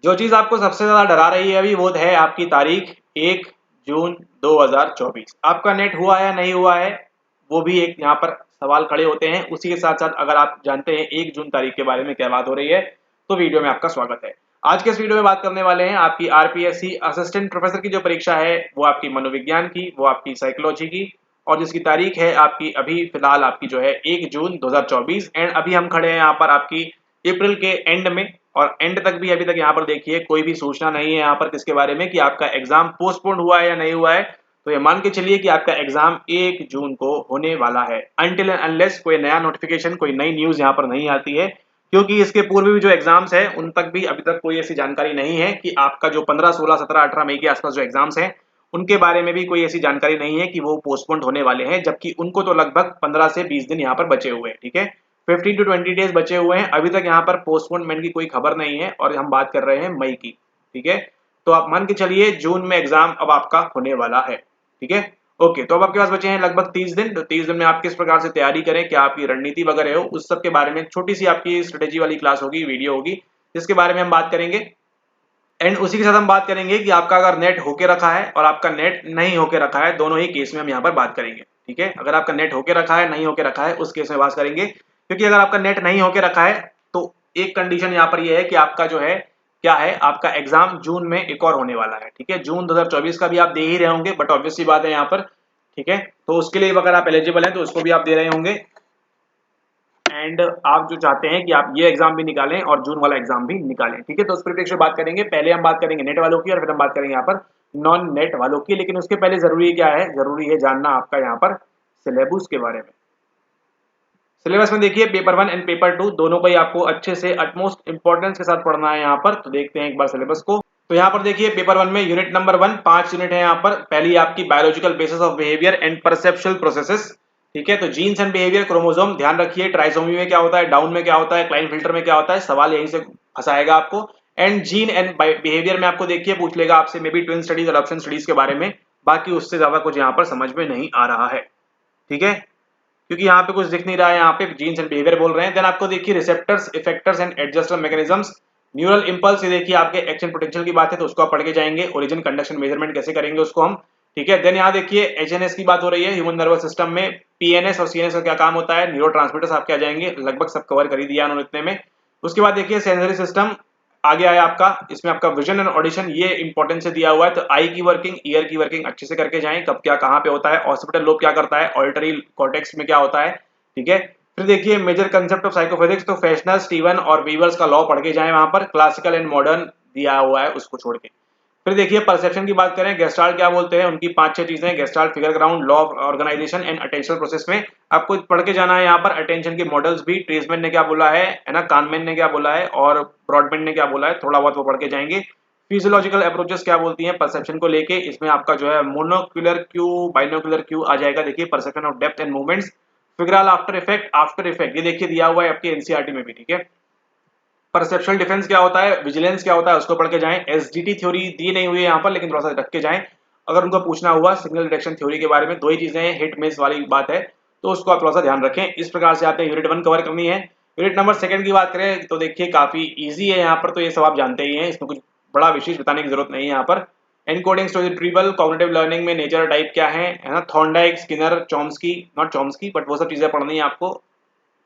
जो चीज आपको सबसे ज्यादा डरा रही है अभी वो है आपकी तारीख 1 जून 2024। आपका नेट हुआ है या नहीं हुआ है, वो भी एक यहाँ पर सवाल खड़े होते हैं। उसी के साथ साथ अगर आप जानते हैं 1 जून तारीख के बारे में क्या बात हो रही है, तो वीडियो में आपका स्वागत है। आज के इस वीडियो में बात करने वाले हैं आपकी आरपीएससी असिस्टेंट प्रोफेसर की जो परीक्षा है, वो आपकी मनोविज्ञान की, वो आपकी साइकोलॉजी की, और जिसकी तारीख है आपकी अभी फिलहाल आपकी जो है 1 जून 2024। एंड अभी हम खड़े हैं यहाँ पर आपकी अप्रैल के एंड में, और एंड तक भी अभी तक यहाँ पर देखिए कोई भी सूचना नहीं है यहाँ पर किसके बारे में कि आपका एग्जाम पोस्टपोन हुआ है या नहीं हुआ है। तो ये मान के चलिए कि आपका एग्जाम 1 जून को होने वाला है, अनटिल एंड अनलेस कोई नया नोटिफिकेशन, कोई नई न्यूज यहाँ पर नहीं आती है। क्योंकि इसके पूर्व भी जो एग्जाम्स है उन तक भी अभी तक कोई ऐसी जानकारी नहीं है कि आपका जो 15, 16, 17, 18 मई के आसपास जो एग्जाम्स हैं उनके बारे में भी कोई ऐसी जानकारी नहीं है कि वो पोस्टपोन होने वाले हैं, जबकि उनको तो लगभग 15 से 20 दिन यहाँ पर बचे हुए हैं। ठीक है, 15 to 20 डेज बचे हुए हैं, अभी तक यहाँ पर पोस्टपोनमेंट की कोई खबर नहीं है, और हम बात कर रहे हैं मई की। ठीक है, तो आप मान के चलिए जून में एग्जाम अब आपका होने वाला है। ठीक है, ओके, तो अब आपके पास बचे हैं लगभग 30 दिन। तो 30 दिन में आप किस प्रकार से तैयारी करें, क्या आपकी रणनीति वगैरह हो, उस सब के बारे में छोटी सी आपकी स्ट्रेटेजी वाली क्लास होगी, वीडियो होगी, जिसके बारे में हम बात करेंगे। एंड उसी के साथ हम बात करेंगे कि आपका अगर नेट होके रखा है और आपका नेट नहीं होके रखा है, दोनों ही केस में हम यहाँ पर बात करेंगे। ठीक है, अगर आपका नेट होके रखा है, नहीं होके रखा है, उस केस में बात करेंगे। क्योंकि अगर आपका नेट नहीं होके रखा है तो एक कंडीशन यहाँ पर यह है कि आपका जो है क्या है, आपका एग्जाम जून में एक और होने वाला है। ठीक है, जून 2024 का भी आप दे ही रहे होंगे, बट ऑब्वियस सी बात है यहाँ पर। ठीक है, तो उसके लिए अगर आप एलिजिबल हैं तो उसको भी आप दे रहे होंगे। एंड आप जो चाहते हैं कि आप ये एग्जाम भी निकालें और जून वाला एग्जाम भी निकालें। ठीक है, तो उस परिप्रेक्ष्य बात करेंगे। पहले हम बात करेंगे नेट वालों की, और फिर हम बात करेंगे यहाँ पर नॉन नेट वालों की। लेकिन उसके पहले जरूरी क्या है, जरूरी है जानना आपका यहाँ पर सिलेबस के बारे में। सिलेबस में देखिए पेपर 1 एंड पेपर 2 दोनों को ही आपको अच्छे से अटमोस्ट इंपॉर्टेंस के साथ पढ़ना है यहाँ पर। तो देखते हैं एक बार सिलेबस को। तो यहाँ पर देखिए पेपर 1 में यूनिट नंबर 1 5 यूनिट है यहाँ पर। पहली आपकी biological basis of behaviour and perceptual processes. ठीक है, तो जीन्स एंड बिहेवियर, क्रोमोसोम, ध्यान रखिए ट्राइसोमी में क्या होता है, डाउन में क्या होता है, क्लाइन फिल्टर में क्या होता है, सवाल यहीं से फंसाएगा आपको। एंड जीन एंड बिहेवियर में आपको देखिए पूछ लेगा आपसे may be twin studies, adoption studies के बारे में। बाकी उससे ज्यादा कुछ यहाँ पर समझ में नहीं आ रहा है। ठीक है, क्योंकि यहाँ पे कुछ दिख नहीं रहा है, यहाँ पे जीन्स एंड बिहेवियर बोल रहे हैं। देन आपको देखिए receptors, effectors and adjuster mechanisms, neural impulse, ये देखिए आपके एक्शन पोटेंशियल की बात है तो उसको आप पढ़ के जाएंगे। ओरिजिन, कंडक्शन, मेजरमेंट कैसे करेंगे उसको हम। ठीक है, देन यहाँ देखिए एचएनएस की बात हो रही है, ह्यूमन नर्वस सिस्टम में पीएनएस और सीएनएस का क्या काम होता है, न्यूरोट्रांसमीटर्स आपके आ जाएंगे, लगभग सब कवर कर ही दिया उन्होंने इतने में। उसके बाद देखिए सेंसरी सिस्टम आ गया है आपका, इसमें आपका विजन एंड ऑडिशन ये इंपॉर्टेंस से दिया हुआ है। तो आई की वर्किंग, ईयर की वर्किंग अच्छे से करके जाएं, कब क्या कहाँ पे होता है, ऑक्सीपिटल लोब क्या करता है, ऑडिटरी कॉर्टेक्स में क्या होता है। ठीक है, फिर देखिए मेजर कंसेप्ट ऑफ साइकोफिजिक्स, तो फैशनर, स्टीवन और वीवर्स का लॉ पढ़ के जाएं वहां पर, क्लासिकल एंड मॉडर्न दिया हुआ है उसको छोड़ के। फिर देखिए परसेप्शन की बात करें, गेस्टाल्ट क्या बोलते हैं, उनकी 5-6 चीजें, gestalt, figure ground, law of organisation and attentional process में आपको पढ़ के जाना है यहाँ पर। अटेंशन के मॉडल्स भी, ट्रेसमैन ने क्या बोला है ना, कानमैन ने क्या बोला है और ब्रॉडमैन ने क्या बोला है, थोड़ा बहुत वो पढ़ के जाएंगे। फिजियोलॉजिकल अप्रोचेस क्या बोलती हैं परसेप्शन को लेके, इसमें आपका जो है मोनोक्यूलर क्यू, बाइनोक्यूलर क्यू आ जाएगा। देखिए perception of depth and movements, figural after effect ये देखिए दिया हुआ है आपके एनसीईआरटी में भी। ठीक है, परसेप्शुअल डिफेंस क्या होता है, विजिलेंस क्या होता है, उसको पढ़ के जाएं। एसडीटी थ्योरी दी नहीं हुई है यहाँ पर, लेकिन थोड़ा सा रख के जाएं अगर उनको पूछना हुआ। सिग्नल डिटेक्शन थ्योरी के बारे में दो ही चीजें हैं, हिट मिस वाली बात है, तो उसको आप थोड़ा सा ध्यान रखें। इस प्रकार से आपने यूनिट 1 कवर करनी है। यूनिट नंबर 2 की बात करें तो देखिए काफी ईजी है यहाँ पर, तो ये सब आप जानते ही हैं, इसमें कुछ बड़ा विशेष बताने की जरूरत नहीं है यहाँ पर। Encoding, storage retrieval, cognitive learning में नेचर टाइप क्या है ना, Thorndike, Skinner, Chomsky, not Chomsky but वो सब चीजें पढ़नी है आपको,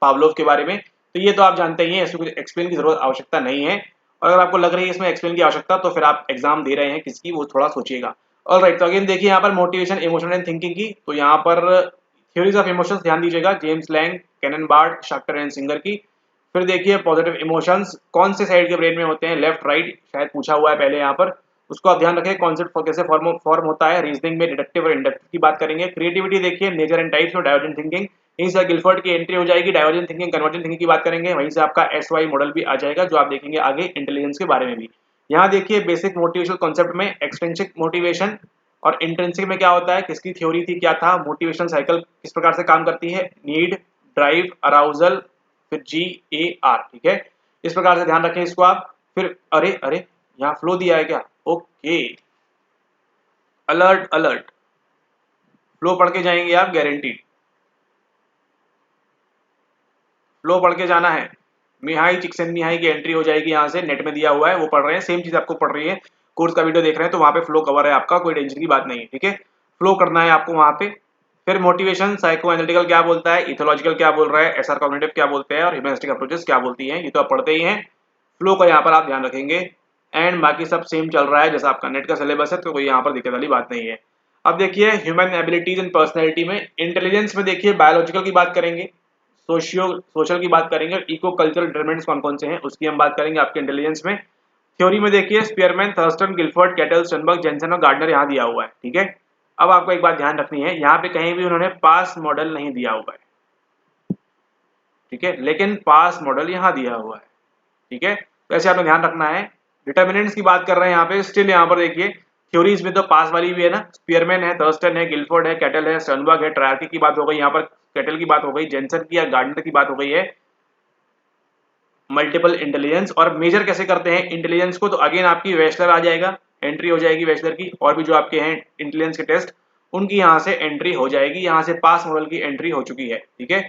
पावलोव के बारे में। तो ये तो आप जानते ही हैं, इसमें कुछ एक्सप्लेन की जरूरत आवश्यकता नहीं है। और अगर आपको लग रही है इसमें एक्सप्लेन की आवश्यकता, तो फिर आप एग्जाम दे रहे हैं किसकी, वो थोड़ा सोचिएगा। ऑलराइट, तो अगेन देखिए यहाँ पर मोटिवेशन, इमोशन एंड थिंकिंग की, तो यहाँ पर थ्योरीज ऑफ इमोशंस ध्यान दीजिएगा, James Lange, Cannon Bard, Schachter and Singer की। फिर देखिए पॉजिटिव इमोशंस कौन से साइड के ब्रेन में होते हैं, लेफ्ट राइट, शायद पूछा हुआ है पहले यहाँ पर, उसको आप ध्यान रखें। कॉन्सेप्ट कैसे फॉर्म होता है, रीजनिंग में डिडक्टिव और इंडक्टिव की बात करेंगे। क्रिएटिविटी देखिए नेचर एंड टाइप्स और डाइवर्जेंट थिंकिंग, यहीं से गिलफर्ड की एंट्री हो जाएगी। डाइवर्जेंट थिंकिंग, कन्वर्जेंट थिंकिंग की बात करेंगे, वहीं से आपका एसवाई मॉडल भी आ जाएगा जो आप देखेंगे आगे इंटेलिजेंस के बारे में भी। यहाँ देखिए बेसिक मोटिवेशनल कॉन्सेप्ट में एक्सट्रिंसिक मोटिवेशन और इंट्रिंसिक में क्या होता है, किसकी थ्योरी थी, क्या था, मोटिवेशनल साइकिल किस प्रकार से काम करती है, नीड, ड्राइव, अराउजल, फिर GAR। ठीक है, इस प्रकार से ध्यान रखें इसको आप। फिर अरे अरे यहाँ फ्लो दिया है क्या, ओके, अलर्ट अलर्ट, फ्लो पढ़ के जाएंगे आप गारंटीड, फ्लो पढ़ के जाना है। मिहाई चिक्सेनमिहाई की एंट्री हो जाएगी, यहाँ से नेट में दिया हुआ है, वो पढ़ रहे हैं, सेम चीज आपको पढ़ रही है, कोर्स का वीडियो देख रहे हैं तो वहाँ पे फ्लो कवर है आपका, कोई टेंशन की बात नहीं है, ठीक है, फ्लो करना है आपको वहाँ पे। फिर मोटिवेशन साइको एनालिटिकल क्या बोलता है, इथोलॉजिकल क्या बोल रहा है, एसआर कॉग्निटिव क्या बोलते हैं और ह्यूमनिस्टिक अप्रोचेस क्या बोलती हैं, ये तो आप पढ़ते ही हैं। फ्लो का यहाँ पर आप ध्यान रखेंगे एंड बाकी सब सेम चल रहा है जैसा आपका नेट का सिलेबस है, तो कोई यहाँ पर दिक्कत वाली बात नहीं है। अब देखिए ह्यूमन एबिलिटीज एंड पर्सनैलिटी में, इंटेलिजेंस में देखिए बायोलॉजिकल की बात करेंगे, सोशल की बात करेंगे, इको कल्चरल डिटरमिनेंट्स कौन कौन से हैं उसकी हम बात करेंगे आपके इंटेलिजेंस में। थ्योरी में देखिए Spearman, Thurstone, Guilford, Cattell, Sternberg, Jensen और गार्डनर यहाँ दिया हुआ है, ठीक है। अब आपको एक बात ध्यान रखनी है, यहाँ पे कहीं भी उन्होंने पास मॉडल नहीं दिया हुआ है, ठीक है, लेकिन पास मॉडल यहाँ दिया हुआ है, ठीक है, तो ऐसे आपको ध्यान रखना है। डिटर्मिनेंट्स की बात कर रहे हैं यहाँ पे, स्टिल यहाँ पर देखिए थ्योरीज में तो पास वाली भी है ना, स्पीयरमैन है, थर्स्टन है, गिलफोर्ड है, कैटल है, स्टनबर्ग है, ट्रायर्की की बात हो गई यहाँ पर, कैटल की बात हो गई, जेनसन की या गार्डनर की बात हो गई है। मल्टीपल इंटेलिजेंस और मेजर कैसे करते हैं इंटेलिजेंस को, तो अगेन आपकी वेस्लर आ जाएगा, एंट्री हो जाएगी वेस्लर की, और भी जो आपके हैं इंटेलिजेंस के टेस्ट उनकी यहाँ से एंट्री हो जाएगी, यहाँ से पास मॉडल की एंट्री हो चुकी है, ठीक है।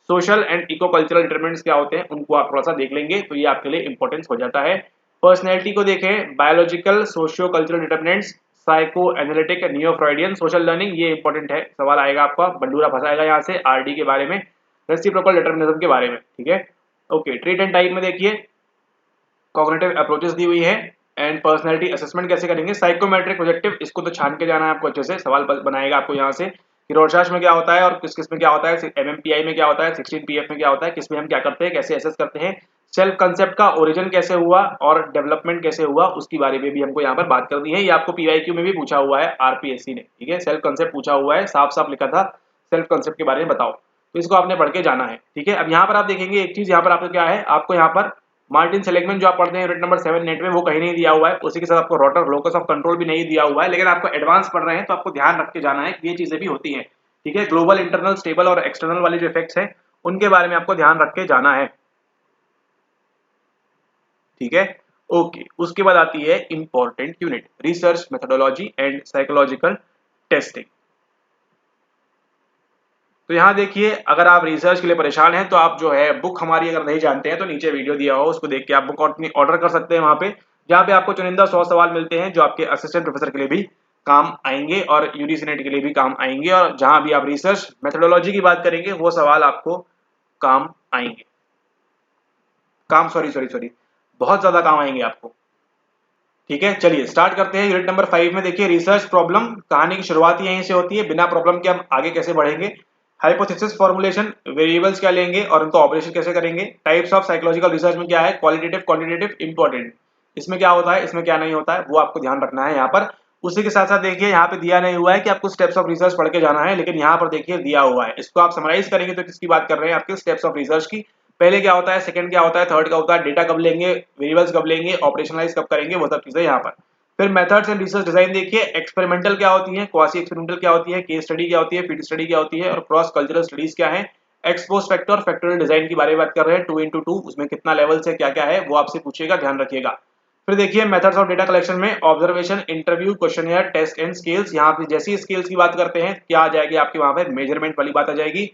Social and eco cultural determinants क्या होते हैं उनको आप थोड़ा सा देख लेंगे तो ये आपके लिए इंपॉर्टेंस हो जाता है। पर्सनैलिटी को देखें, biological, socio cultural determinants, psycho analytic, neo Freudian, social learning, ये इंपॉर्टेंट है, सवाल आएगा आपका, बंडूरा फंसाएगा यहाँ से, आरडी के बारे में, रेसिप्रोकल डिटरमिनिज्म के बारे में, ठीक है। ओके, ट्रीट एंड टाइप में देखिए कॉग्निटिव अप्रोचेस दी हुई है एंड पर्सनालिटी असेसमेंट कैसे करेंगे, साइकोमेट्रिक प्रोजेक्टिव, इसको तो छान के जाना है आपको अच्छे से, सवाल बनाएगा आपको यहाँ से कि रोरशाच में क्या होता है और किस किस में क्या होता है, एमएमपीआई में क्या होता है, 16पीएफ में क्या होता है, किस में हम क्या करते हैं, कैसे एसेस करते हैं, सेल्फ कंसेप्ट का ओरिजिन कैसे हुआ और डेवलपमेंट कैसे हुआ उसकी बारे में भी हमको यहाँ पर बात करनी है। ये आपको पीवाईक्यू में भी पूछा हुआ है आरपीएससी ने, ठीक है, सेल्फ कंसेप्ट पूछा हुआ है, साफ साफ लिखा था सेल्फ कंसेप्ट के बारे में बताओ, तो इसको आपने पढ़ के जाना है, ठीक है। अब यहाँ पर आप देखेंगे एक चीज, यहाँ पर आपको क्या है, आपको यहाँ पर मार्टिन सेलिग्मैन जो आप पढ़ते हैं यूनिट नंबर 7 नेट में वो कहीं नहीं दिया हुआ है, उसी के साथ आपको रोटर लोकस ऑफ कंट्रोल भी नहीं दिया हुआ है, लेकिन आपको एडवांस पढ़ रहे हैं तो आपको ध्यान रख के जाना है कि ये चीजें भी होती हैं, ठीक है। ग्लोबल, इंटरनल, स्टेबल और एक्सटर्नल वाले जो इफेक्ट्स हैं उनके बारे में आपको ध्यान रख के जाना है, ठीक है। ओके, उसके बाद आती है important unit research methodology and psychological testing. तो यहाँ देखिए अगर आप रिसर्च के लिए परेशान हैं तो आप जो है बुक हमारी अगर नहीं जानते हैं तो नीचे वीडियो दिया हो उसको देख के आप बुक ऑर्डर कर सकते हैं वहाँ पे, जहाँ पे आपको चुनिंदा 100 सवाल मिलते हैं जो आपके असिस्टेंट प्रोफेसर के लिए भी काम आएंगे और यूजीसी नेट के लिए भी काम आएंगे, और जहाँ भी आप रिसर्च मेथोडोलॉजी की बात करेंगे वो सवाल आपको काम आएंगे, काम सॉरी बहुत ज्यादा काम आएंगे आपको, ठीक है। चलिए स्टार्ट करते हैं यूनिट नंबर 5 में। देखिए रिसर्च प्रॉब्लम, कहानी की शुरुआत यहीं से होती है, बिना प्रॉब्लम के हम आगे कैसे बढ़ेंगे, हाइपोथेसिस फॉर्मुलेशन, वेरिएबल्स क्या लेंगे और उनको ऑपरेशन कैसे करेंगे, टाइप्स ऑफ साइकोलॉजिकल रिसर्च में क्या है, क्वालिटेटिव क्वांटिटेटिव इंपॉर्टेंट, इसमें क्या होता है इसमें क्या नहीं होता है वो आपको ध्यान रखना है यहाँ पर। उसी के साथ साथ देखिए यहाँ पे दिया नहीं हुआ है कि आपको स्टेप्स ऑफ रिसर्च पढ़ के जाना है, लेकिन यहाँ पर देखिए दिया हुआ है, इसको आप समराइज करेंगे तो किसकी बात कर रहे हैं, आपके स्टेप्स ऑफ रिसर्च की, पहले क्या होता है, सेकंड क्या होता है, थर्ड क्या होता है, डेटा कब लेंगे, वेरिएबल्स कब लेंगे, ऑपरेशनलाइज कब करेंगे, वो सब चीजें यहाँ पर। फिर मेथड्स एंड रिसर्च डिजाइन देखिए, एक्सपेरिमेंटल क्या होती है, क्वासी एक्सपेरिमेंटल क्या होती है, केस स्टडी क्या होती है, फील्ड स्टडी क्या होती है और क्रॉस कल्चरल स्टडीज क्या है, एक्सपोज फैक्टर फैक्टोरियल डिजाइन की बारे में बात कर रहे हैं, 2x2 उसमें कितना लेवल से क्या क्या है वो आपसे पूछेगा, ध्यान रखिएगा। फिर देखिए मेथड्स ऑफ डेटा कलेक्शन में observation, interview, questionnaire, test and scales, यहाँ पे जैसी स्केल्स की बात करते हैं क्या आ जाएगी आपके वहां पे मेजरमेंट वाली बात आ जाएगी,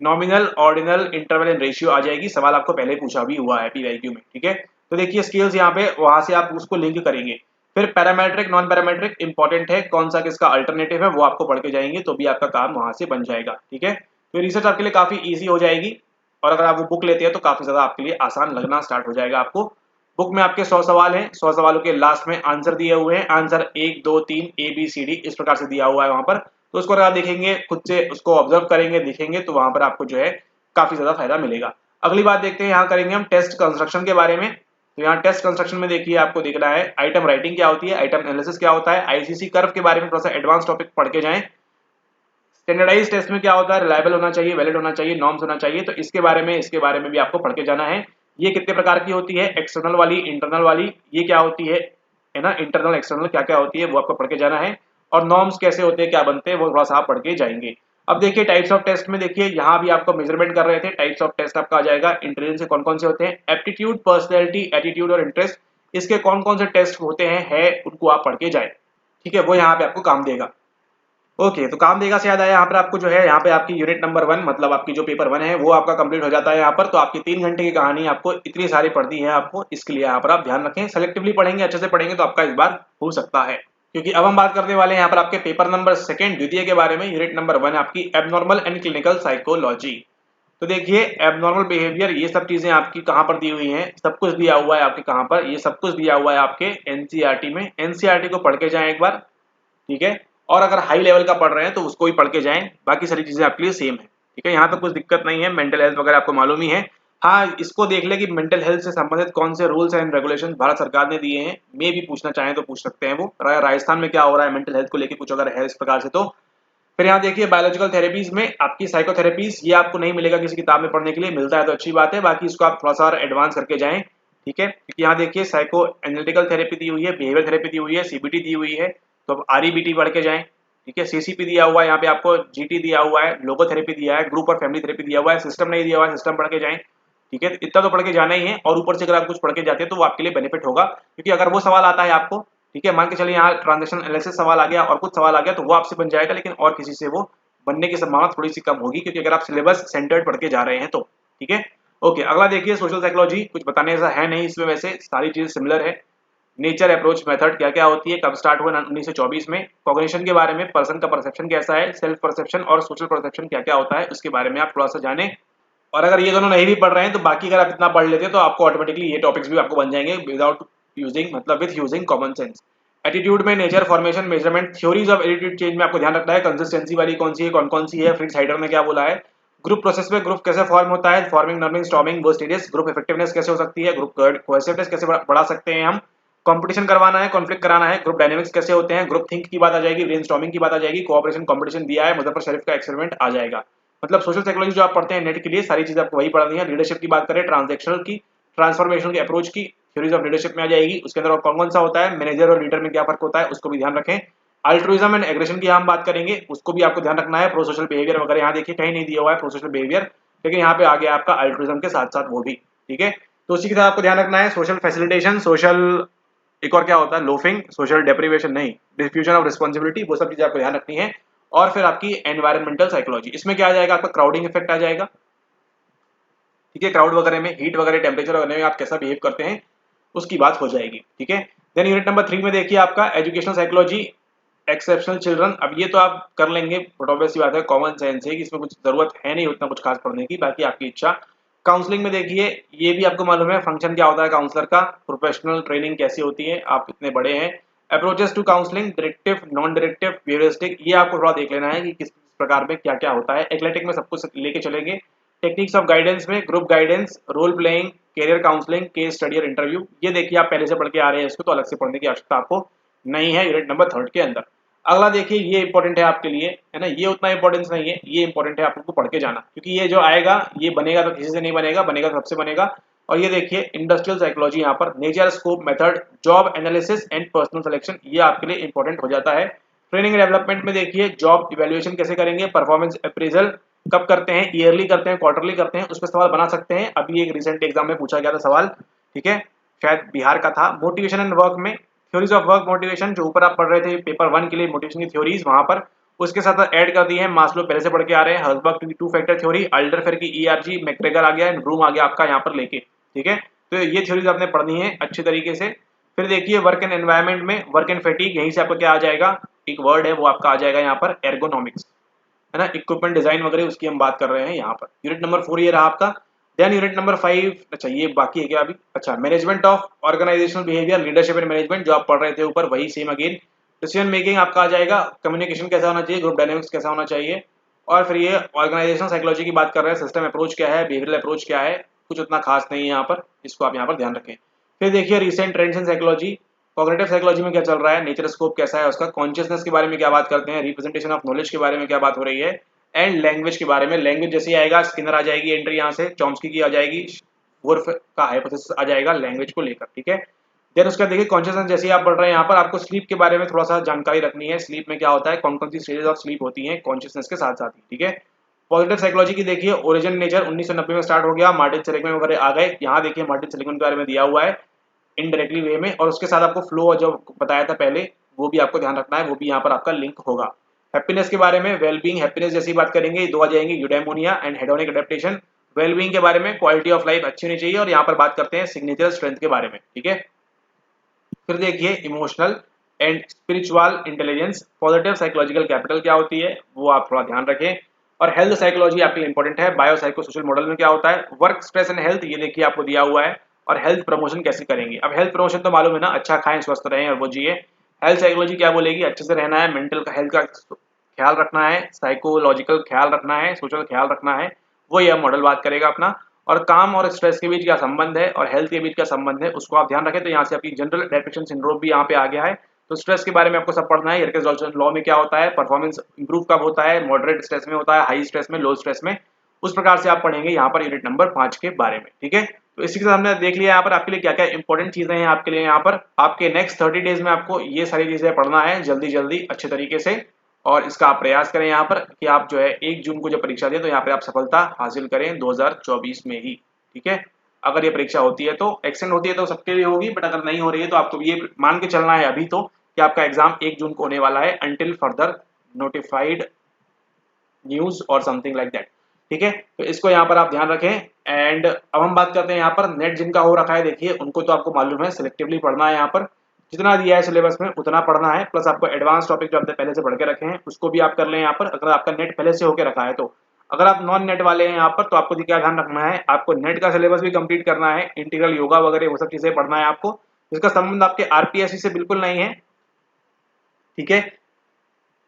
nominal, ordinal, interval and ratio आ जाएगी, सवाल आपको पहले पूछा भी हुआ है पीवाईक्यू में, ठीक है। तो देखिए स्केल्स यहाँ पे वहां से आप उसको लिंक करेंगे। फिर पैरामेट्रिक, नॉन पैरामेट्रिक इंपॉर्टेंट है, कौन सा किसका अल्टरनेटिव है वो आपको पढ़ के जाएंगे तो भी आपका काम वहां से बन जाएगा, ठीक है। तो रिसर्च आपके लिए काफी ईजी हो जाएगी और अगर आप वो बुक लेते हैं तो काफी ज्यादा आपके लिए आसान लगना स्टार्ट हो जाएगा आपको। बुक में आपके 100 सवाल हैं, 100 सवालों के लास्ट में आंसर दिए हुए हैं, आंसर 1 2 3 ABCD इस प्रकार से दिया हुआ है वहां पर, तो उसको अगर आप देखेंगे खुद से उसको ऑब्जर्व करेंगे देखेंगे तो वहां पर आपको जो है काफी ज्यादा फायदा मिलेगा। अगली बात देखते हैं, यहाँ करेंगे हम टेस्ट कंस्ट्रक्शन के बारे में। तो यहाँ टेस्ट कंस्ट्रक्शन में देखिए आपको देखना है आइटम राइटिंग क्या होती है, आइटम एनालिसिस क्या होता है, आईसीसी कर्व के बारे में थोड़ा सा एडवांस टॉपिक पढ़ के जाएं, स्टैंडर्डाइज टेस्ट में क्या होता है, रिलायबल होना चाहिए, वैलिड होना चाहिए, नॉर्म्स होना चाहिए, तो इसके बारे में भी आपको पढ़ के जाना है। ये कितने प्रकार की होती है, एक्सटर्नल वाली, इंटरनल वाली, ये क्या होती है ना, इंटरनल एक्सटर्नल क्या क्या होती है वो आपको पढ़ के जाना है, और नॉर्म्स कैसे होते हैं क्या बनते हैं वो थोड़ा सा आप पढ़ के जाएंगे। अब देखिए टाइप्स ऑफ टेस्ट में देखिए यहाँ भी आपको मेजरमेंट कर रहे थे, टाइप्स ऑफ टेस्ट आपका आ जाएगा, इंटेलिजेंस के कौन कौन से होते हैं, एप्टीट्यूड, पर्सनैलिटी, एटीट्यूड और इंटरेस्ट, इसके कौन कौन से टेस्ट होते हैं है उनको आप पढ़ के जाए, ठीक है, वो यहाँ पे आपको काम देगा। ओके, तो काम देगा से याद आया, यहाँ पर आपको जो है, यहाँ पे आपकी यूनिट नंबर 1 मतलब आपकी जो पेपर 1 है वो आपका कंप्लीट हो जाता है यहाँ पर। तो आपकी 3 घंटे की कहानी आपको इतनी सारी पढ़नी है आपको, इसके लिए यहाँ पर आप ध्यान रखें। सेलेक्टिवली पढ़ेंगे, अच्छे से पढ़ेंगे तो आपका इस बार हो सकता है। क्योंकि अब हम बात करने वाले हैं यहाँ पर आपके पेपर नंबर 2 द्वितीय के बारे में, यूनिट नंबर 1 आपकी एबनॉर्मल एंड क्लिनिकल साइकोलॉजी। तो देखिए एबनॉर्मल बिहेवियर, ये सब चीजें आपकी कहाँ पर दी हुई हैं, सब कुछ दिया हुआ है आपके कहाँ पर, ये सब कुछ दिया हुआ है आपके एनसीईआरटी में। एनसीईआरटी को पढ़ के जाएं एक बार, ठीक है। और अगर हाई लेवल का पढ़ रहे हैं तो उसको भी पढ़ के जाएं, बाकी सारी चीजें आपके लिए सेम है, ठीक है। यहाँ तो कुछ दिक्कत नहीं है, मेंटल हेल्थ वगैरह आपको मालूम ही है। हाँ, इसको देख ले कि मेंटल हेल्थ से संबंधित कौन से रूल्स एंड रेगुलेशन भारत सरकार ने दिए हैं, मे भी पूछना चाहें तो पूछ सकते हैं वो। राजस्थान में क्या हो रहा है मेंटल हेल्थ को लेकर, कुछ अगर है इस प्रकार से तो। फिर यहाँ देखिए बायोलॉजिकल थेरेपीज में आपकी साइकोथेरेपीज, ये आपको नहीं मिलेगा किसी किताब में पढ़ने के लिए, मिलता है तो अच्छी बात है, बाकी इसको आप थोड़ा सा और एडवांस करके जाएं, ठीक है। क्योंकि यहाँ देखिए साइको एनालिटिकल थेरेपी दी हुई है, बिहेवियर थेरेपी दी हुई है, सीबीटी दी हुई है, तो अब आरईबीटी पढ़ के जाएं, ठीक है। सीसीपी दिया हुआ है यहाँ पे आपको, जीटी दिया हुआ है, लोगोथेरेपी दिया है, ग्रुप और फैमिली थेरेपी दिया हुआ है, सिस्टम नहीं दिया हुआ है, सिस्टम पढ़ के जाएं, ठीक है। इतना तो पढ़ के जाना ही है, और ऊपर से अगर आप कुछ पढ़ के जाते हैं तो वो आपके लिए बेनिफिट होगा। क्योंकि अगर वो सवाल आता है आपको, ठीक है, मान के चलिए यहाँ ट्रांजेक्शन एनालिसिस सवाल आ गया और कुछ सवाल आ गया, तो वो आपसे बन जाएगा, लेकिन और किसी से वो बनने की संभावना थोड़ी सी कम होगी, क्योंकि अगर आप सिलेबस सेंटर्ड पढ़ के जा रहे हैं तो, ठीक है। ओके, अगला देखिए सोशल साइकोलॉजी, कुछ बताने ऐसा है नहीं इसमें, वैसे सारी चीजें सिमिलर है। नेचर, अप्रोच, मेथड क्या क्या होती है, कब स्टार्ट हुआ 1924 में। कॉग्निशन के बारे में, पर्सन का परसेप्शन कैसा है, सेल्फ परसेप्शन और सोशल परसेप्शन क्या क्या होता है, उसके बारे में आप थोड़ा सा जाने। और अगर ये दोनों नहीं भी पढ़ रहे हैं तो बाकी अगर आप इतना पढ़ लेते हैं तो आपको ऑटोमेटिकली ये टॉपिक्स भी आपको बन जाएंगे विदाउट यूजिंग, मतलब with using common sense. Attitude में nature, formation, measurement, theories of attitude change में आपको ध्यान रखना है, कंसिस्टेंसी वाली कौन सी है, कौन सी है, फ्रिट्ज हाइडर ने क्या बोला है। ग्रुप प्रोसेस में ग्रुप कैसे फॉर्म होता है, फॉर्मिंग, नर्मिंग, स्टॉर्मिंग, वो स्टेजेस। ग्रुप इफेक्टिवनेस कैसे हो सकती है, ग्रुप कोहेसिवनेस कैसे बढ़ा सकते हैं हम, कंपटीशन करवाना है, कॉन्फ्लिक्ट कराना है, ग्रुप डायनेमिक्स कैसे होते हैं, ग्रुप थिंक की बात आ जाएगी, ब्रेनस्टॉर्मिंग की बात आ जाएगी, कोऑपरेशन कंपटीशन दिया है, मुजफ्फर शरीफ का एक्सपेरिमेंट आ जाएगा। मतलब सोशल साइकोलॉजी जो आप पढ़ते हैं नेट के लिए, सारी चीजें आपको वही पढ़नी है। लीडरशिप की बात करें, ट्रांजैक्शनल की, ट्रांसफॉर्मेशन की अप्रोच की, थ्योरीज ऑफ लीडरशिप में आ जाएगी। उसके अंदर और कौन सा होता है, मैनेजर और लीडर में क्या फर्क होता है, उसको भी ध्यान रखें। अल्ट्रुइज्म एंड एग्रेशन की हम बात करेंगे, उसको भी आपको ध्यान रखना है। प्रो सोशल बिहेवियर वगैरह यहाँ देखिए कहीं नहीं दिया हुआ है प्रो सोशल बिहेवियर, लेकिन यहाँ पे आ गया आपका अल्ट्रुइज्म के साथ साथ वो भी, ठीक है। तो उसी के साथ आपको ध्यान रखना है सोशल फैसिलिटेशन, सोशल, एक और क्या होता है लोफिंग, सोशल डेप्रिवेशन नहीं, डिफ्यूजन ऑफ रिस्पॉन्सिबिलिटी, वो सब चीजें आपको ध्यान रखनी है। और फिर आपकी एनवायरमेंटल साइकोलॉजी, इसमें क्या आ जाएगा आपका, क्राउडिंग इफेक्ट आ जाएगा, ठीक है। क्राउड वगैरह में, हीट वगैरह, टेम्परेचर वगैरह में आप कैसा बिहेव करते हैं उसकी बात हो जाएगी, ठीक है। देन यूनिट नंबर 3 में देखिए आपका एजुकेशनल साइकोलॉजी, एक्सेप्शनल चिल्ड्रन। अब ये तो आप कर लेंगे, बट ऑब्वियस सी बात है, कॉमन सेंस है कि इसमें कुछ जरूरत है नहीं उतना कुछ खास पढ़ने की, बाकी आपकी इच्छा। काउंसलिंग में देखिए, ये भी आपको मालूम है फंक्शन क्या होता है काउंसलर का, प्रोफेशनल ट्रेनिंग कैसी होती है, आप इतने बड़े हैं। Approaches to counselling, directive, non directive, puristic, ये आपको थोड़ा देख लेना है कि किस प्रकार में क्या क्या होता है। एथलेटिक में सब कुछ लेके चलेंगे। टेक्निक्स ऑफ गाइडेंस में group guidance, role playing, career counselling, case study और इंटरव्यू, ये देखिए आप पहले से पढ़ के आ रहे हैं, इसको तो अलग से पढ़ने की आवश्यकता आपको नहीं है यूनिट नंबर 3 के अंदर। अगला देखिए, ये इंपॉर्टेंट है आपके लिए, है ना, ये उतना इंपॉर्टेंस नहीं है, ये इंपॉर्टेंट है आपको पढ़ के जाना, क्योंकि ये जो आएगा ये बनेगा तो किसी से नहीं बनेगा, बनेगा तो सबसे बनेगा। और ये देखिए इंडस्ट्रियल साइकोलॉजी, यहाँ पर nature, scope, method, job analysis and personal selection, ये आपके लिए इंपॉर्टेंट हो जाता है। ट्रेनिंग डेवलपमेंट में देखिए जॉब इवैल्यूएशन कैसे करेंगे, परफॉर्मेंस अप्रेजल कब करते हैं, ईयरली करते हैं, क्वार्टरली करते हैं, उस पर सवाल बना सकते हैं। अभी एक रिसेंट एग्जाम में पूछा गया था सवाल, ठीक है, शायद बिहार का था। मोटिवेशन एंड वर्क में थ्योरीज ऑफ वर्क मोटिवेशन, जो ऊपर आप पढ़ रहे थे पेपर 1 के लिए मोटिवेशन की थ्योरीज, वहां पर उसके साथ ऐड कर दी है। मास्लो पहले से पढ़ के आ रहे हैं, हर्सबर्ग की 2 फैक्टर थ्योरी, अल्डरफेयर की ईआरजी, मैकग्रेगर आ गया, ब्रूम आ गया आपका यहाँ पर लेके, ठीक है। तो ये थ्योरीज आपने पढ़नी है अच्छी तरीके से। फिर देखिए वर्क एंड एनवायरमेंट में वर्क एंड फैटिग, यहीं से आपको क्या आ जाएगा, एक वर्ड है वो आपका आ जाएगा यहाँ पर एर्गोनॉमिक्स, है ना, इक्विपमेंट डिजाइन वगैरह, उसकी हम बात कर रहे हैं यहाँ पर। यूनिट नंबर 4 ये रहा आपका। देन यूनिट नंबर 5, अच्छा ये बाकी है क्या अभी, अच्छा management of organisational behaviour, leadership and management, जो आप पढ़ रहे थे ऊपर वही सेम अगेन। डिसीजन मेकिंग आपका आ जाएगा, कम्युनिकेशन कैसा होना चाहिए, ग्रुप डायनेमिक्स कैसा होना चाहिए। और फिर ये ऑर्गेनाइजेशनल साइकोलॉजी की बात कर रहे हैं, सिस्टम अप्रोच क्या है, बिहेवियरल अप्रोच क्या है, कुछ उतना खास नहीं है यहाँ पर, इसको आप यहाँ पर ध्यान रखें। फिर देखिए recent trends in psychology, cognitive psychology में क्या चल रहा है, नेचर स्कोप कैसा है उसका, कॉन्शियसनेस के बारे में क्या बात करते हैं, रिप्रेजेंटेशन ऑफ नॉलेज के बारे में क्या बात हो रही है, एंड लैंग्वेज के बारे में। लैंग्वेज जैसे आएगा, स्किनर आ जाएगी एंट्री यहाँ से, चॉम्स्की की आ जाएगी, वुर्फ का हाइपोथेसिस आ जाएगा लैंग्वेज को लेकर, ठीक है। देन उसका देखिए कॉन्शियसनेस, जैसे आप पढ़ रहे हैं यहाँ पर आपको स्लीप के बारे में थोड़ा सा जानकारी रखनी है, स्लीप में क्या होता है, कौन कौन सी स्टेजेस ऑफ स्लीप होती हैं कॉन्शियसनेस के साथ साथ ही, ठीक है। पॉजिटिव साइकोलॉजी की देखिए ओरिजिन नेचर 1990 में स्टार्ट हो गया, मार्टिन सेलिग्मैन वगैरह आ गए, यहाँ देखिए मार्टिन सेलिग्मैन के बारे में दिया हुआ है इनडायरेक्टली वे में, और उसके साथ आपको फ्लो जो बताया था पहले वो भी आपको ध्यान रखना है, वो भी यहाँ पर आपका लिंक होगा। हैप्पीनेस के बारे में वेलबींग हैप्पीनेस जैसी बात करेंगे, दो आ जाएंगे यूडेमोनिया एंड हेडोनिक एडेप्टेशन। वेलबींग के बारे में क्वालिटी ऑफ लाइफ अच्छी होनी चाहिए, और यहाँ पर बात करते हैं सिग्नेचर स्ट्रेंथ के बारे में, ठीक है। फिर देखिए emotional and spiritual intelligence, positive psychological capital क्या होती है वो आप थोड़ा ध्यान रखें। और हेल्थ साइकोलॉजी आपके लिए इंपॉर्टेंट है। बायो साइको सोशल मॉडल में क्या होता है, वर्क स्ट्रेस एंड हेल्थ, ये देखिए आपको दिया हुआ है। और हेल्थ प्रमोशन कैसे करेंगे, अब हेल्थ प्रमोशन तो मालूम है ना, अच्छा खाएं स्वस्थ रहें और वो जिए। हेल्थ साइकोलॉजी क्या बोलेगी, अच्छे से रहना है, मेंटल का हेल्थ का ख्याल रखना है, साइकोलॉजिकल ख्याल रखना है, सोशल ख्याल रखना है, वो यह मॉडल बात करेगा अपना। और काम और स्ट्रेस के बीच क्या संबंध है और हेल्थ के बीच क्या संबंध है उसको आप ध्यान रखें। तो यहाँ से आपकी जनरल डेप्रेशन सिंड्रोम भी यहाँ पे आ गया है। तो स्ट्रेस के बारे में आपको सब पढ़ना है, यर्केस लॉ में क्या होता है, परफॉर्मेंस इंप्रूव कब होता है, मॉडरेट स्ट्रेस में होता है, हाई स्ट्रेस में, लो स्ट्रेस में, उस प्रकार से आप पढ़ेंगे यहाँ पर यूनिट नंबर 5 के बारे में, ठीक है। तो इसी के साथ हमने देख लिया यहाँ पर आपके लिए क्या क्या इंपॉर्टेंट चीजें हैं आपके लिए। यहाँ पर आपके नेक्स्ट 30 डेज में आपको ये सारी चीजें पढ़ना है जल्दी जल्दी अच्छे तरीके से, और इसका आप प्रयास करें यहाँ पर कि आप जो है 1 जून को जब परीक्षा दें तो यहाँ पर आप सफलता हासिल करें 2024 में ही, ठीक है। अगर ये परीक्षा होती है तो एक्सटेंड होती है तो सबके लिए होगी, बट अगर नहीं हो रही है तो आपको ये मान के चलना है अभी तो कि आपका एग्जाम 1 जून को होने वाला है, अंटिल फर्दर नोटिफाइड न्यूज और समथिंग लाइक दैट, ठीक है। तो इसको यहाँ पर आप ध्यान रखें। एंड अब हम बात करते हैं यहाँ पर नेट जिनका हो रखा है, देखिए उनको तो आपको मालूम है सिलेक्टिवली पढ़ना है, यहाँ पर जितना दिया है सिलेबस में उतना पढ़ना है, प्लस आपको एडवांस टॉपिक जो आपने पहले से पढ़ के रखे हैं उसको भी आप कर लें यहाँ पर, अगर आपका नेट पहले से होके रखा है तो। अगर आप नॉन नेट वाले हैं यहाँ पर तो आपको क्या ध्यान रखना है, आपको नेट का सिलेबस भी कंप्लीट करना है, इंटीग्रल योगा वगैरह वो सब चीजें पढ़ना है आपको, जिसका संबंध आपके आरपीएससी से बिल्कुल नहीं है, ठीक है।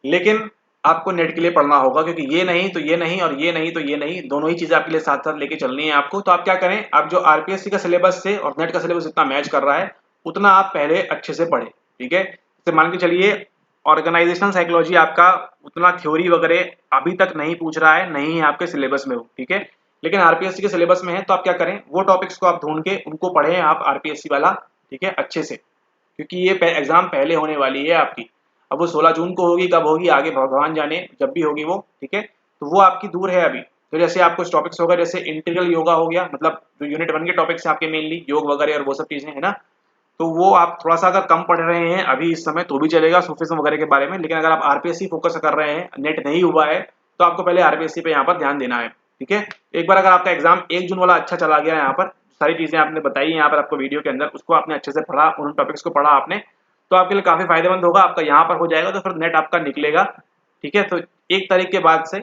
लेकिन आपको नेट के लिए पढ़ना होगा, क्योंकि ये नहीं तो ये नहीं और ये नहीं तो ये नहीं, दोनों ही चीजें आपके लिए साथ साथ लेके चलनी है आपको। तो आप क्या करें, आप जो आरपीएससी का सिलेबस से और नेट का सिलेबस जितना मैच कर रहा है उतना आप पहले अच्छे से पढ़े, ठीक है। जैसे मान के चलिए ऑर्गेनाइजेशनल साइकोलॉजी आपका उतना थ्योरी वगैरह अभी तक नहीं पूछ रहा है, नहीं है आपके सिलेबस में वो, ठीक है। लेकिन आरपीएससी के सिलेबस में है, तो आप क्या करें, वो टॉपिक्स को आप ढूंढ के उनको पढ़ें आप आरपीएससी वाला, ठीक है, अच्छे से, क्योंकि ये एग्जाम पहले होने वाली है आपकी। अब वो 16 जून को होगी, कब होगी आगे भगवान जाने, जब भी होगी वो, ठीक है। तो वो आपकी दूर है अभी। तो जैसे आपको टॉपिक्स होगा, जैसे इंटीग्रल योगा हो गया, मतलब जो यूनिट 1 के टॉपिक्स हैं आपके मेनली योग वगैरह और वो सब चीजें है ना, तो वो आप थोड़ा सा अगर कम पढ़ रहे हैं अभी इस समय तो भी चलेगा सूफिज्म वगैरह के बारे में। लेकिन अगर आप आरपीएससी फोकस कर रहे हैं, नेट नहीं हुआ है, तो आपको पहले आरपीएससी पे यहाँ पर ध्यान देना है, ठीक है। एक बार अगर आपका एग्जाम 1 जून वाला अच्छा चला गया, यहाँ पर सारी चीजें आपने बताई यहाँ पर आपको वीडियो के अंदर, उसको आपने अच्छे से पढ़ा, उन टॉपिक्स को पढ़ा आपने, तो आपके लिए काफी फायदेमंद होगा। आपका यहाँ पर हो जाएगा तो फिर नेट आपका निकलेगा, ठीक है। तो 1 तारीख के बाद से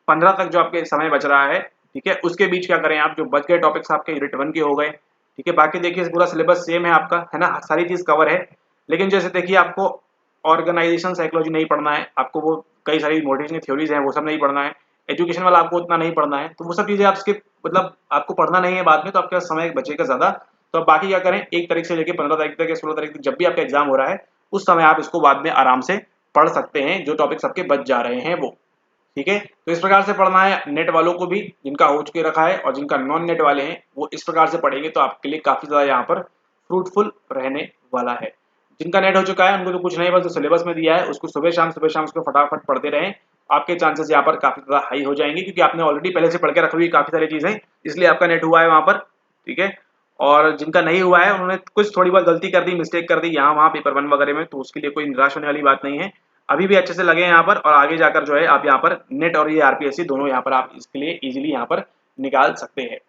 15 तक जो आपके समय बच रहा है, ठीक है, उसके बीच क्या करें आप, जो बच गए टॉपिक्स आपके यूनिट 1 के हो गए, ठीक है। बाकी देखिए पूरा सिलेबस सेम है आपका, है ना, सारी चीज कवर है। लेकिन जैसे देखिए आपको ऑर्गेनाइजेशन साइकोलॉजी नहीं पढ़ना है, आपको वो कई सारी मोटिवेशनल थ्योरीज हैं वो सब नहीं पढ़ना है, एजुकेशन वाला आपको उतना नहीं पढ़ना है, तो वो सब चीजें आप स्किप, मतलब आपको पढ़ना नहीं है बाद में, तो आपके पास समय बचेगा ज्यादा। तो अब बाकी क्या करें, 1 तारीख से लेकर 15 तारीख तक या 16 तारीख तक जब भी आपका एग्जाम हो रहा है उस समय आप इसको बाद में आराम से पढ़ सकते हैं, जो टॉपिक्स आपके बच जा रहे हैं वो, ठीक है। तो इस प्रकार से पढ़ना है नेट वालों को भी, जिनका हो चुके रखा है, और जिनका नॉन नेट वाले हैं वो इस प्रकार से पढ़ेंगे तो आपके लिए काफी ज्यादा यहाँ पर फ्रूटफुल रहने वाला है। जिनका नेट हो चुका है उनको तो कुछ नहीं, बस जो सिलेबस में दिया है उसको सुबह शाम उसको फटाफट पढ़ते रहें, आपके चांसेस यहाँ पर काफी ज्यादा हाई हो जाएंगे, क्योंकि आपने ऑलरेडी पहले से पढ़ के रखी हुई काफी सारी चीजें, इसलिए आपका नेट हुआ है वहां पर, ठीक है। और जिनका नहीं हुआ है उन्होंने कुछ थोड़ी बहुत गलती कर दी, मिस्टेक कर दी यहाँ वहाँ पेपर 1 वगैरह में, तो उसके लिए कोई निराश होने वाली बात नहीं है। अभी भी अच्छे से लगे यहाँ पर, और आगे जाकर जो है आप यहाँ पर नेट और ये आरपीएससी दोनों यहाँ पर आप इसके लिए इजीली यहाँ पर निकाल सकते हैं।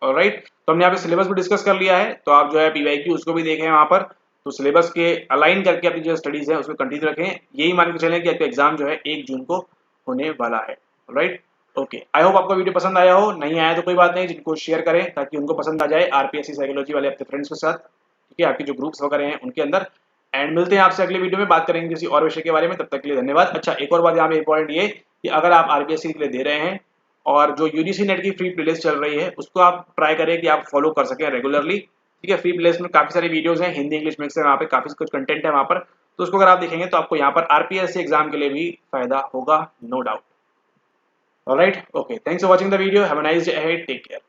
ऑलराइट, तो हमने यहाँ पे सिलेबस भी डिस्कस कर लिया है, तो आप जो है पीवाईक्यू उसको भी देखें वहाँ पर, तो सिलेबस के अलाइन करके अपनी जो स्टडीज है उसको कंटिन्यू रखें, यही मान के चलें कि आपका एग्जाम जो है 1 जून को होने वाला है। ऑलराइट, ओके, आई होप आपको वीडियो पसंद आया हो, नहीं आया तो कोई बात नहीं, जिनको शेयर करें ताकि उनको पसंद आ जाए आरपीएससी साइकोलॉजी वाले अपने फ्रेंड्स के साथ, ठीक है, आपके जो ग्रुप्स वगैरह हैं उनके अंदर। एंड मिलते हैं आपसे अगले वीडियो में, बात करेंगे किसी और विषय के बारे में, तब तक के लिए धन्यवाद। अच्छा, एक और बात यहाँ पे इंपॉर्टेंट ये कि अगर आप आरपीएससी के लिए दे रहे हैं और जो यूजीसी नेट की फ्री प्लेलिस्ट चल रही है उसको आप ट्राई करें कि आप फॉलो कर सकें रेगुलरली, ठीक है। फ्री प्लेलिस्ट में काफी सारी वीडियोस हैं, हिंदी इंग्लिश मिक्स है, वहाँ पे काफी कुछ कंटेंट है वहाँ पर, तो उसको अगर आप देखेंगे तो आपको यहाँ पर आरपीएससी एग्जाम के लिए भी फायदा होगा, no doubt. Alright, okay, thanks for watching the video, have a nice day ahead, take care.